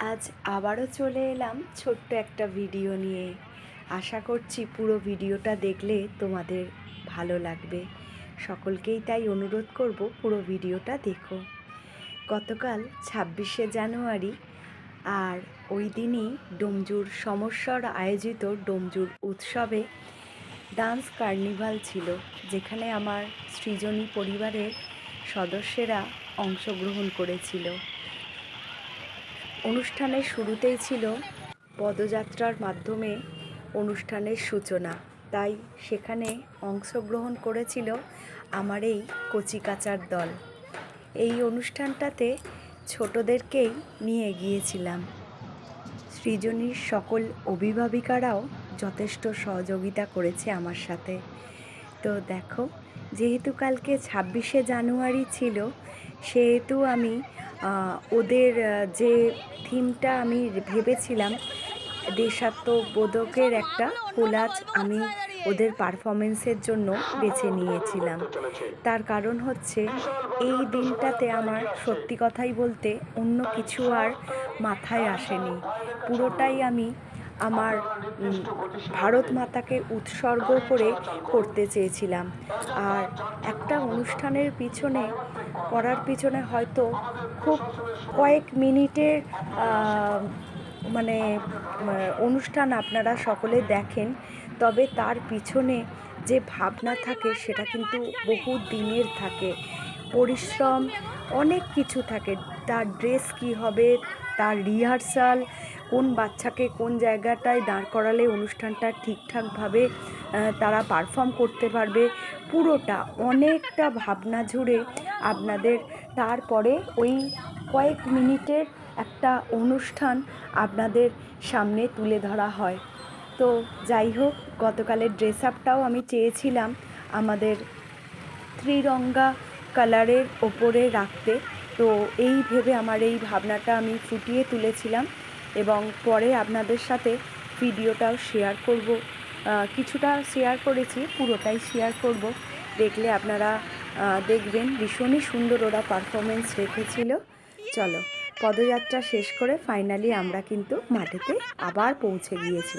আজ আবারও চলে এলাম ছোট্ট একটা ভিডিও নিয়ে। আশা করছি পুরো ভিডিওটা দেখলে তোমাদের ভালো লাগবে। সকলকেই তাই অনুরোধ করব পুরো ভিডিওটা দেখো। গতকাল 26শে জানুয়ারি, আর ওই দিনই ডোমজুর সমস্বর আয়োজিত ডোমজুর উৎসবে ডান্স কার্নিভাল ছিল, যেখানে আমার সৃজনী পরিবারের সদস্যরা অংশগ্রহণ করেছিল। অনুষ্ঠানের শুরুতেই ছিল পদযাত্রার মাধ্যমে অনুষ্ঠানের সূচনা, তাই সেখানে অংশগ্রহণ করেছিল আমার এই কচিকাঁচার দল। এই অনুষ্ঠানটাতে ছোটদেরকেই নিয়ে গিয়েছিলাম। সৃজনীর সকল অভিভাবিকারাও যথেষ্ট সহযোগিতা করেছে আমার সাথে। তো দেখো, যেহেতু কালকে 26শে জানুয়ারি ছিল, সেহেতু আমি ওদের যে থিমটা আমি ভেবেছিলাম, দেশাত্মবোধকের একটা কোলাজ আমি ওদের পারফরমেন্সের জন্য বেছে নিয়েছিলাম। তার কারণ হচ্ছে, এই দিনটাতে আমার সত্যি কথাই বলতে অন্য কিছু আর মাথায় আসেনি। পুরোটাই আমি আমার ভারত মাতাকে উৎসর্গ করে করতে চেয়েছিলাম। আর একটা অনুষ্ঠানের পিছনে করার পিছনে হয়তো খুব কয়েক মিনিটের মানে অনুষ্ঠান আপনারা সকলে দেখেন, তবে তার পিছনে যে ভাবনা থাকে সেটা কিন্তু বহু দিনের থাকে। পরিশ্রম অনেক কিছু থাকে। তার ড্রেস কী হবে, তার রিহার্সাল, কোন বাচ্চাকে কোন জায়গাটায় দাঁড় করালে অনুষ্ঠানটা ঠিকঠাকভাবে তারা পারফর্ম করতে পারবে, পুরোটা অনেকটা ভাবনা জুড়ে আপনাদের তারপরে ওই কয়েক মিনিটের একটা অনুষ্ঠান আপনাদের সামনে তুলে ধরা হয়। তো যাই হোক, গতকালের ড্রেস আপটাও আমি চেয়েছিলাম আমাদের ত্রিরঙ্গা কালারের ওপরে রাখতে। তো এই ভেবে আমার এই ভাবনাটা আমি ফুটিয়ে তুলেছিলাম, এবং পরে আপনাদের সাথে ভিডিওটাও শেয়ার করব। কিছুটা শেয়ার করেছি, পুরোটাই শেয়ার করব। দেখলে আপনারা দেখবেন ভীষণই সুন্দর ওরা পারফরমেন্স রেখেছিল। চলো, পদযাত্রা শেষ করে ফাইনালি আমরা কিন্তু মাঠেতে আবার পৌঁছে গিয়েছি।